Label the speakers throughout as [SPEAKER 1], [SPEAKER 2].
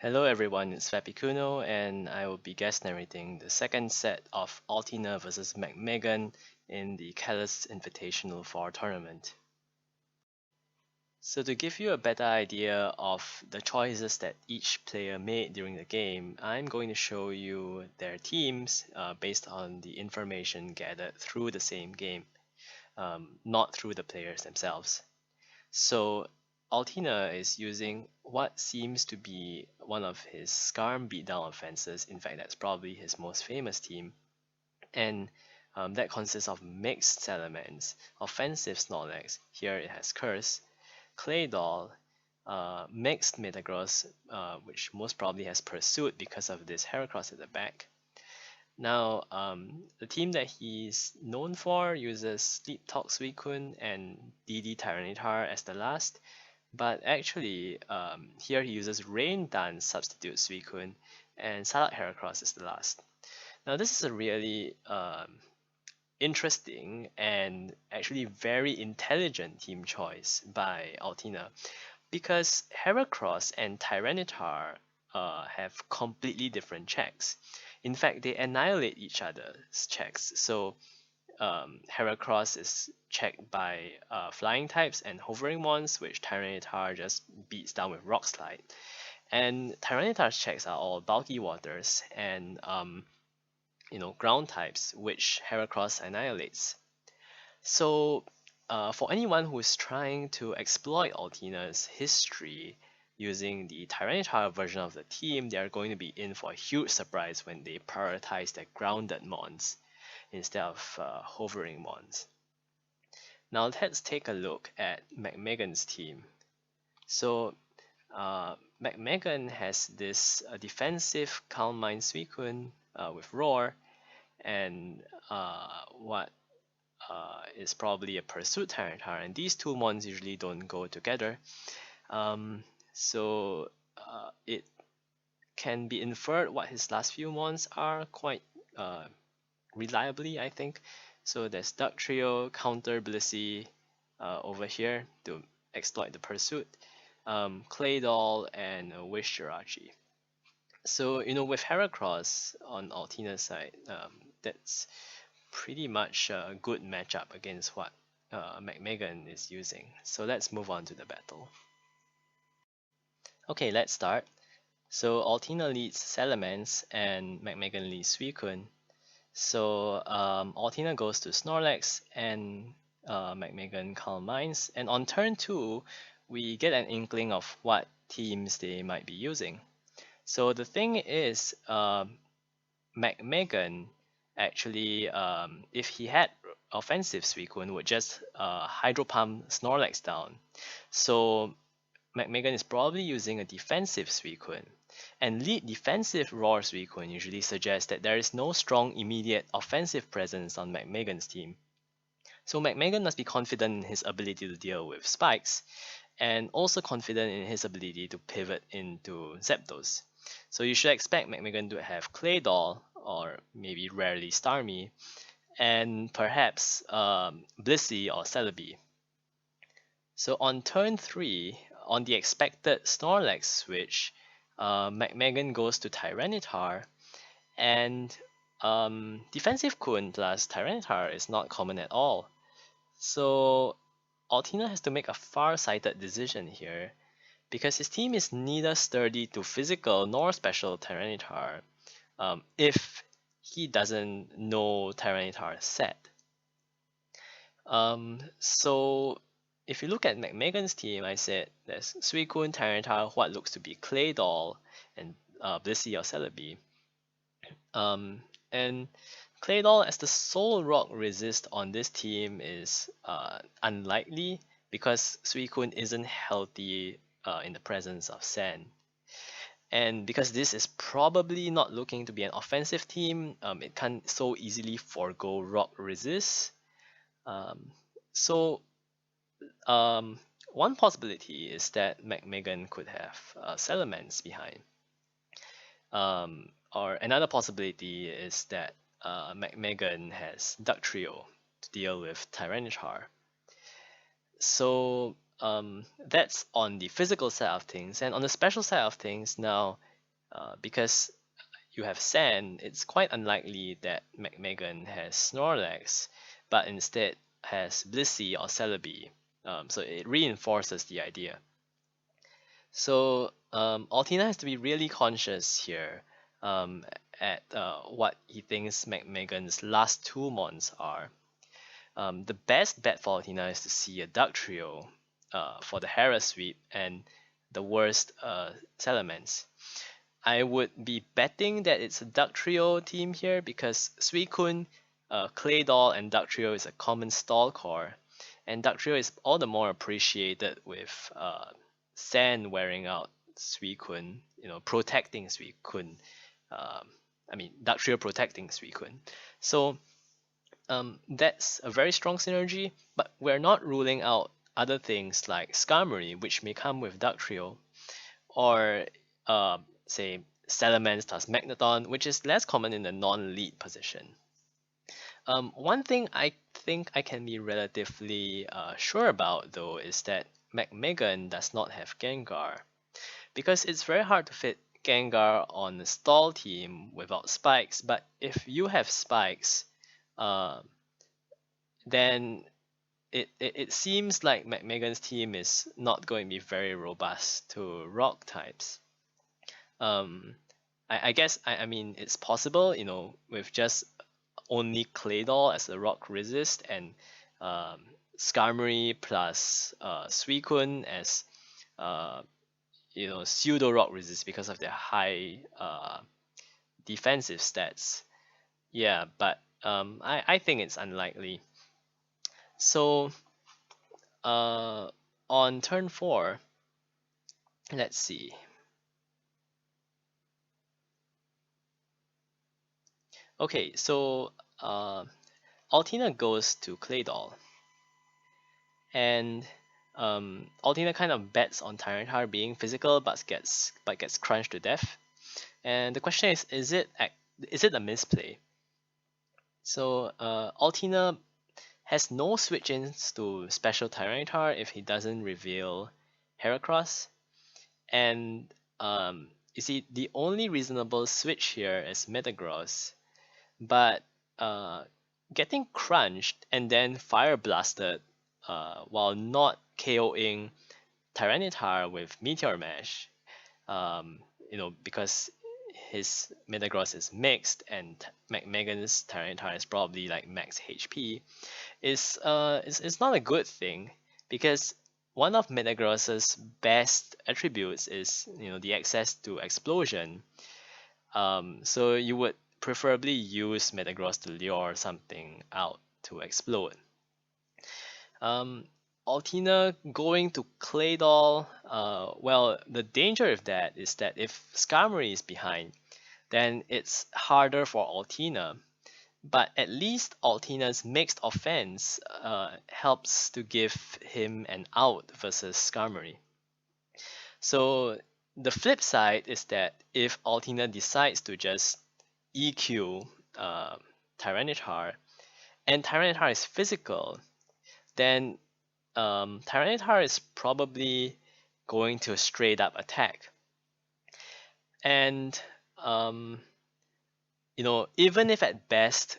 [SPEAKER 1] Hello everyone, it's Vapicuno and I will be guest narrating the second set of Altina versus McMeghan in the CALLOUS Invitational 4 tournament. So to give you a better idea of the choices that each player made during the game, I'm going to show you their teams based on the information gathered through the same game, not through the players themselves. So Altina is using what seems to be one of his Scarm beatdown offenses. In fact, that's probably his most famous team. And that consists of mixed Salamence, offensive Snorlax, here it has Curse, Claydol, mixed Metagross, which most probably has Pursuit because of this Heracross at the back. Now, the team that he's known for uses Sleep Talk Suicune and DD Tyranitar as the last, but actually, here he uses Rain Dance substitute Suicune, and Salak Heracross is the last. Now, this is a really interesting and actually very intelligent team choice by Altina, because Heracross and Tyranitar have completely different checks. In fact, they annihilate each other's checks. So Heracross is checked by flying types and hovering ones, which Tyranitar just beats down with Rock Slide. And Tyranitar's checks are all bulky waters and ground types, which Heracross annihilates. So for anyone who is trying to exploit Altina's history using the Tyranitar version of the team, they are going to be in for a huge surprise when they prioritize their grounded mons instead of hovering mons. Now let's take a look at McMeghan's team. So McMeghan has this defensive Calm Mind Suicune with Roar, and what is probably a Pursuit Tyranitar, and these two mons usually don't go together. So it can be inferred what his last few mons are quite reliably, I think. So there's Duck Trio, Counter Blissey over here to exploit the Pursuit, Claydol, and Wish Jirachi. So, with Heracross on Altina's side, that's pretty much a good matchup against what McMeghan is using. So let's move on to the battle. Okay, let's start. So Altina leads Salamence and McMeghan leads Suicune. So Altina goes to Snorlax and McMeghan Calm Minds. And on turn 2, we get an inkling of what teams they might be using. So the thing is, McMeghan actually, if he had offensive Suicune, would just Hydro Pump Snorlax down. So McMeghan is probably using a defensive Suicune. And lead defensive Roar Suicune usually suggests that there is no strong immediate offensive presence on McMeghan's team. So McMeghan must be confident in his ability to deal with spikes, and also confident in his ability to pivot into Zapdos. So you should expect McMeghan to have Claydol, or maybe rarely Starmie, and perhaps Blissey or Celebi. So on turn 3, on the expected Snorlax switch, McMeghan goes to Tyranitar, and defensive Kun plus Tyranitar is not common at all. So Altina has to make a far-sighted decision here, because his team is neither sturdy to physical nor special Tyranitar if he doesn't know Tyranitar's set. So if you look at McMeghan's team, I said there's Suicune, Tyranitar, what looks to be Claydol, and Blissey or Celebi. And Claydol as the sole rock resist on this team is unlikely, because Suicune isn't healthy in the presence of sand. And because this is probably not looking to be an offensive team, it can't so easily forego rock resist. So one possibility is that McMeghan could have Salamence behind. Or another possibility is that McMeghan has Duck Trio to deal with Tyranitar. So that's on the physical side of things. And on the special side of things, now because you have Sand, it's quite unlikely that McMeghan has Snorlax, but instead has Blissey or Celebi. So it reinforces the idea. So Altina has to be really conscious here um, at what he thinks McMeghan's last two mons are. The best bet for Altina is to see a Duck Trio for the Hera sweep and the worst Salamence. I would be betting that it's a Duck Trio team here because Suicune, Claydol, and Duck Trio is a common stall core, and Duck Trio is all the more appreciated with Sand wearing out Suicune, protecting Suicune. Um, Duck Trio protecting Suicune. So that's a very strong synergy, but we're not ruling out other things like Skarmory, which may come with Duck Trio, or say Salamence plus Magneton, which is less common in the non-lead position. One thing I think I can be relatively sure about though is that McMeghan does not have Gengar, because it's very hard to fit Gengar on a stall team without spikes, but if you have spikes, uh, then it seems like McMeghan's team is not going to be very robust to rock types. Um, I guess I mean it's possible, with just only Claydol as a rock resist and um, Skarmory plus Suicune as uh, pseudo rock resist because of their high defensive stats. Yeah, but I think it's unlikely. So on turn 4, let's see. Okay, so Altina goes to Claydol, and Altina kind of bets on Tyranitar being physical, but gets crunched to death. And the question is it a misplay? So Altina has no switch-ins to special Tyranitar if he doesn't reveal Heracross, and you see the only reasonable switch here is Metagross, but uh, getting crunched and then fire blasted while not KOing Tyranitar with Meteor Mash, um, because his Metagross is mixed and McMeghan's Tyranitar is probably like max HP, is not a good thing because one of Metagross's best attributes is the access to explosion. So you would preferably use Metagross to lure something out to explode. Um, Altina going to Claydol, well, the danger of that is that if Skarmory is behind, then it's harder for Altina. But at least Altina's mixed offense helps to give him an out versus Skarmory. So the flip side is that if Altina decides to just EQ Tyranitar, and Tyranitar is physical, then Tyranitar is probably going to straight up attack. And even if at best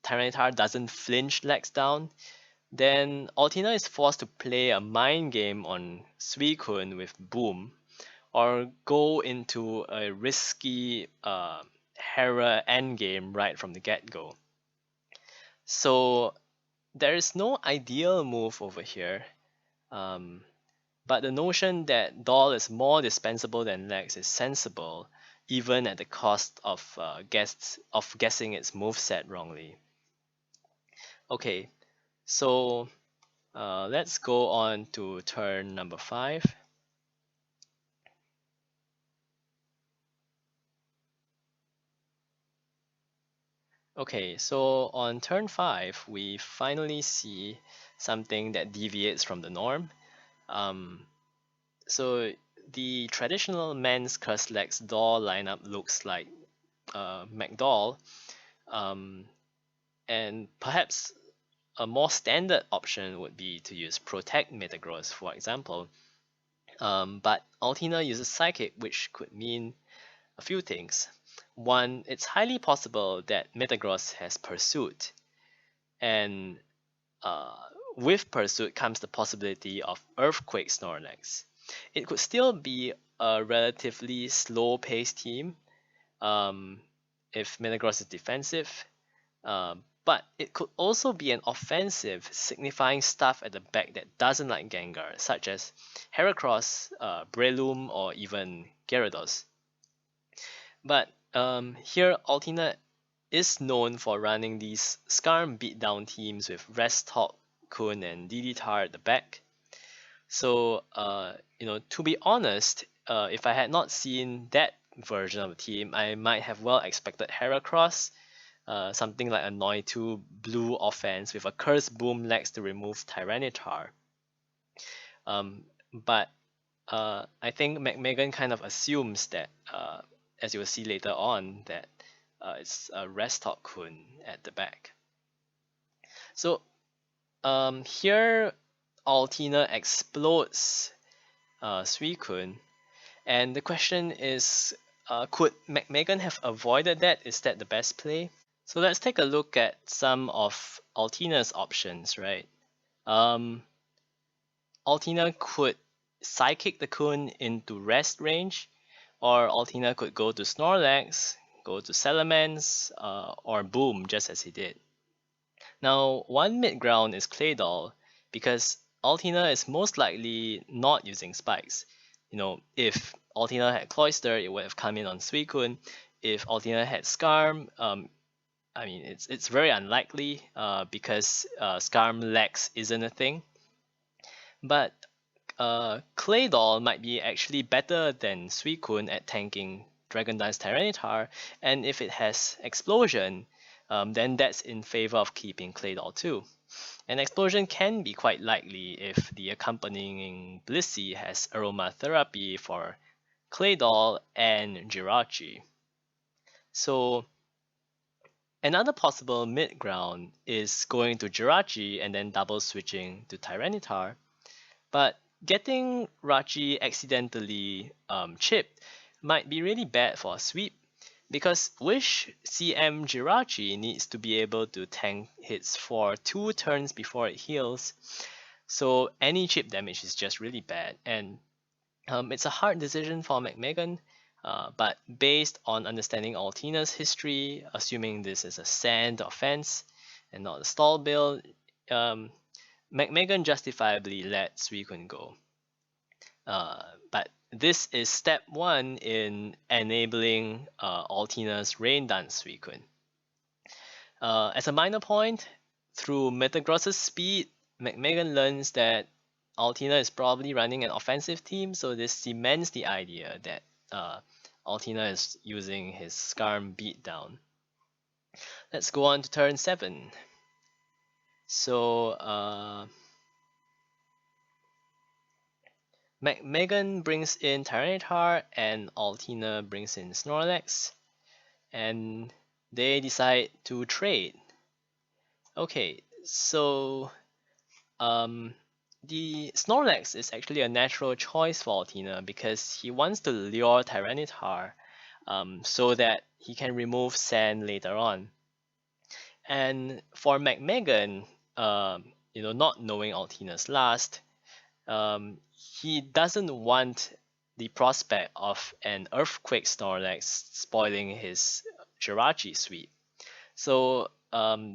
[SPEAKER 1] Tyranitar doesn't flinch legs down, then Altina is forced to play a mind game on Suicune with Boom, or go into a risky Hera endgame right from the get-go. So there is no ideal move over here, but the notion that Doll is more dispensable than Lex is sensible, even at the cost of guessing its moveset wrongly. Okay, so let's go on to turn number 5. Okay, so on turn 5, we finally see something that deviates from the norm. So the traditional men's Curse Lex Doll lineup looks like McDoll, and perhaps a more standard option would be to use Protect Metagross, for example. But Altina uses Psychic, which could mean a few things. One, it's highly possible that Metagross has pursuit, and uh, with pursuit comes the possibility of Earthquake Snorlax. It could still be a relatively slow-paced team um, if Metagross is defensive, but it could also be an offensive, signifying stuff at the back that doesn't like Gengar, such as Heracross, Breloom, or even Gyarados. But here, Altina is known for running these Skarm beatdown teams with Restalk, Kun, and Digitar at the back. So, to be honest, if I had not seen that version of the team, I might have well expected Heracross, something like a Noi2 blue offense with a Curse Boom Legs to remove Tyranitar. But I think McMeghan kind of assumes that, as you will see later on, that it's a Restalk Kun at the back. So here, Altina explodes Suicune, and the question is, could McMeghan have avoided that? Is that the best play? So let's take a look at some of Altina's options, right? Altina could Psychic the Kun into rest range, or Altina could go to Snorlax, go to Salamence, or Boom, just as he did. Now, one mid ground is Claydol, because Altina is most likely not using spikes. If Altina had Cloyster, it would have come in on Suicune. If Altina had Skarm, it's very unlikely because Skarm Lex isn't a thing. But Claydol might be actually better than Suicune at tanking Dragon Dance Tyranitar, and if it has Explosion, then that's in favor of keeping Claydol too. An explosion can be quite likely if the accompanying Blissey has aromatherapy for Claydol and Jirachi. So another possible mid ground is going to Jirachi and then double switching to Tyranitar. But getting Rachi accidentally chipped might be really bad for a sweep, because Wish CM Jirachi needs to be able to tank hits for 2 turns before it heals, so any chip damage is just really bad, and it's a hard decision for McMeghan, but based on understanding Altina's history, assuming this is a sand offense and not a stall build, McMeghan justifiably let Suicune go. But this is step 1 in enabling Altina's Rain Dance Suicune. As a minor point, through Metagross's speed, McMeghan learns that Altina is probably running an offensive team, so this cements the idea that Altina is using his Skarm beatdown. Let's go on to turn 7. So McMeghan brings in Tyranitar and Altina brings in Snorlax, and they decide to trade. Okay, so the Snorlax is actually a natural choice for Altina because he wants to lure Tyranitar so that he can remove Sand later on. And for McMeghan, not knowing Altina's last, he doesn't want the prospect of an Earthquake Snorlax spoiling his Jirachi sweep. So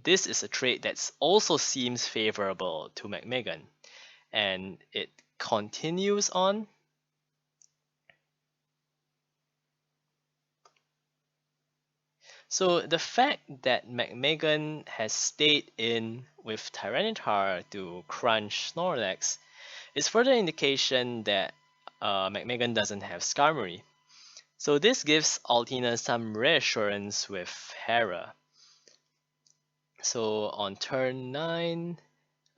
[SPEAKER 1] this is a trade that also seems favorable to McMeghan, and it continues on. So the fact that McMeghan has stayed in with Tyranitar to crunch Snorlax is further indication that McMeghan doesn't have Skarmory. So this gives Altina some reassurance with Hera. So on turn 9,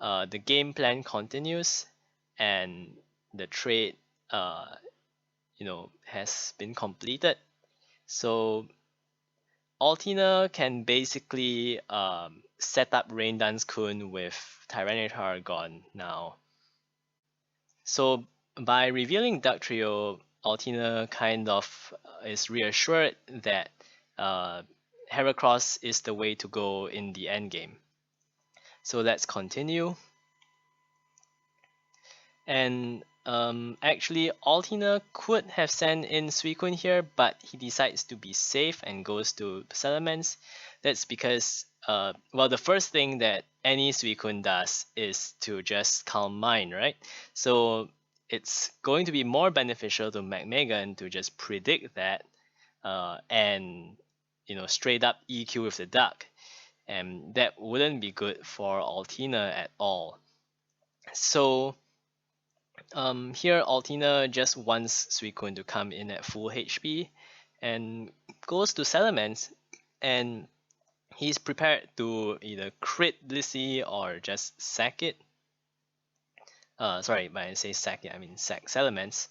[SPEAKER 1] the game plan continues, and the trade, has been completed. So Altina can basically set up Rain Dance Kun with Tyranitar gone now. So by revealing Dark Trio, Altina kind of is reassured that Heracross is the way to go in the end game. So let's continue. And actually, Altina could have sent in Suicune here, but he decides to be safe and goes to Salamence. That's because, well, the first thing that any Suicune does is to just calm mind, right? So it's going to be more beneficial to McMeghan to just predict that and straight up EQ with the duck, and that wouldn't be good for Altina at all. So here Altina just wants Suicune to come in at full HP and goes to Salamence, and he's prepared to either crit Blissey or just sack it. Sorry, when I say sack it, I mean sack Salamence.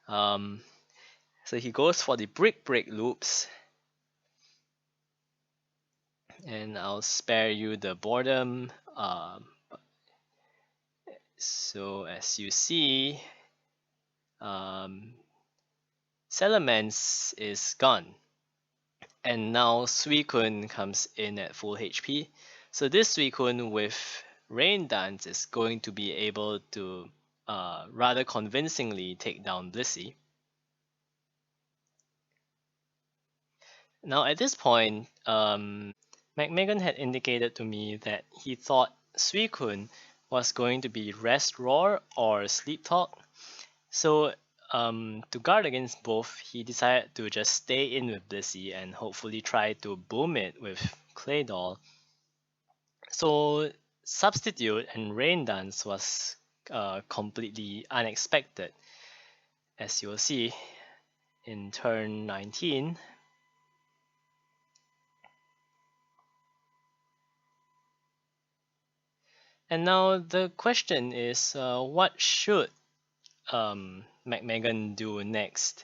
[SPEAKER 1] So he goes for the Brick Break loops, and I'll spare you the boredom. So as you see, Salamence is gone. And now Suicune comes in at full HP. So this Suicune with Rain Dance is going to be able to rather convincingly take down Blissey. Now at this point, McMeghan had indicated to me that he thought Suicune was going to be Rest Roar or Sleep Talk. So to guard against both, he decided to just stay in with Blissey and hopefully try to boom it with Claydol. So Substitute and Rain Dance was completely unexpected, as you'll see in turn 19. And now the question is, what should McMeghan do next?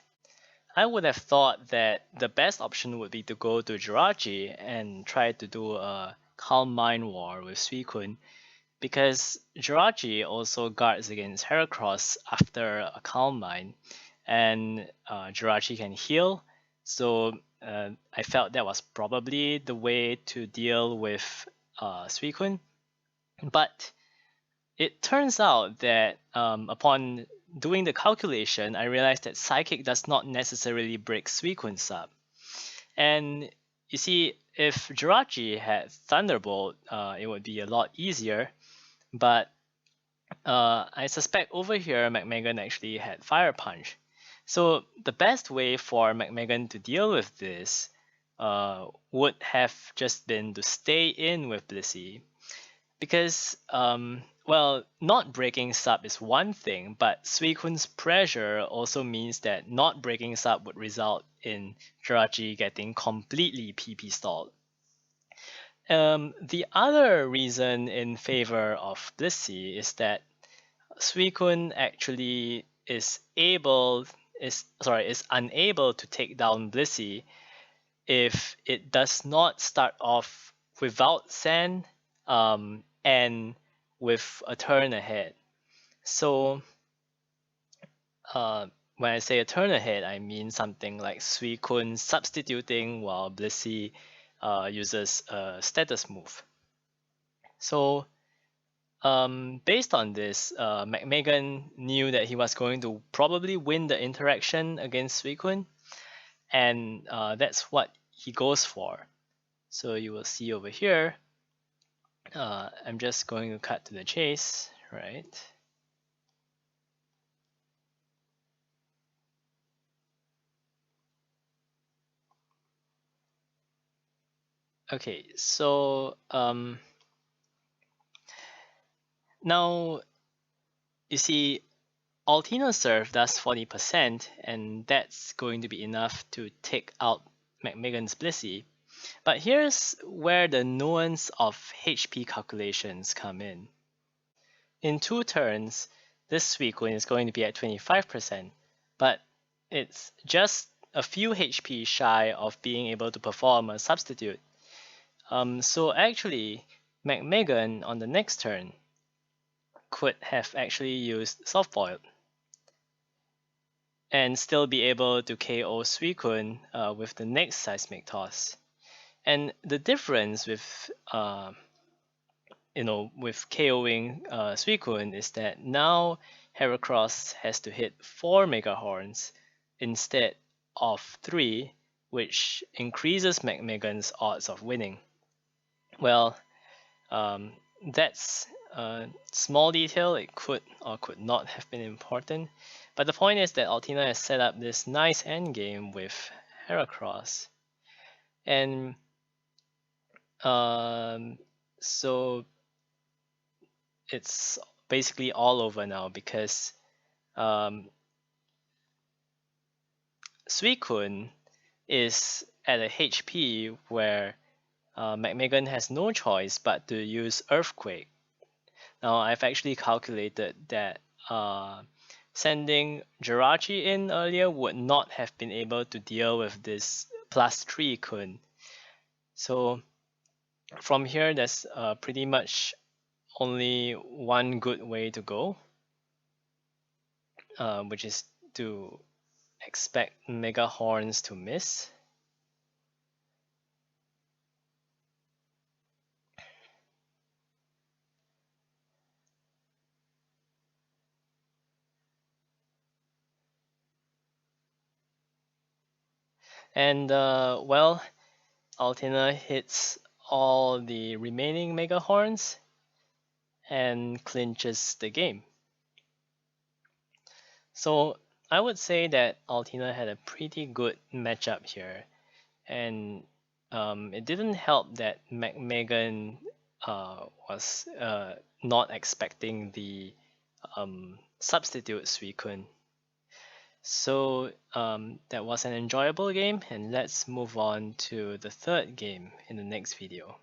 [SPEAKER 1] I would have thought that the best option would be to go to Jirachi and try to do a Calm Mind War with Suicune, because Jirachi also guards against Heracross after a Calm Mind, and Jirachi can heal, so I felt that was probably the way to deal with Suicune. But it turns out that upon doing the calculation, I realized that Psychic does not necessarily break Suicune's up. And you see, if Jirachi had Thunderbolt, it would be a lot easier. But I suspect over here McMeghan actually had Fire Punch. So the best way for McMeghan to deal with this would have just been to stay in with Blissey. Because, well, not breaking sub is one thing, but Suicune's pressure also means that not breaking sub would result in Jirachi getting completely PP stalled. The other reason in favor of Blissey is that Suicune actually is unable to take down Blissey if it does not start off without Sand and with a turn ahead. So when I say a turn ahead, I mean something like Suicune substituting while Blissey uses a status move. So based on this, McMeghan knew that he was going to probably win the interaction against Suicune, and that's what he goes for. So you will see over here, I'm just going to cut to the chase, right? Okay, so now you see Altina Serve does 40%, and that's going to be enough to take out McMeghan's Blissey. But here's where the nuance of HP calculations come in. In 2 turns, this Suicune is going to be at 25%, but it's just a few HP shy of being able to perform a substitute. So actually, McMeghan on the next turn could have actually used Soft Boiled. and still be able to KO Suicune with the next seismic toss. And the difference with with KOing Suicune is that now Heracross has to hit 4 Mega Horns instead of 3, which increases McMeghan's odds of winning. Well, um, that's a small detail. It could or could not have been important. But the point is that Altina has set up this nice endgame with Heracross. And so it's basically all over now because um, Suicune is at a HP where McMeghan has no choice but to use Earthquake. Now I've actually calculated that sending Jirachi in earlier would not have been able to deal with this +3 Kun. So from here, there's pretty much only one good way to go, which is to expect Mega Horns to miss. And well, Altina hits all the remaining Mega Horns and clinches the game. So I would say that Altina had a pretty good matchup here, and it didn't help that McMeghan was not expecting the substitute Suicune. So that was an enjoyable game, and let's move on to the third game in the next video.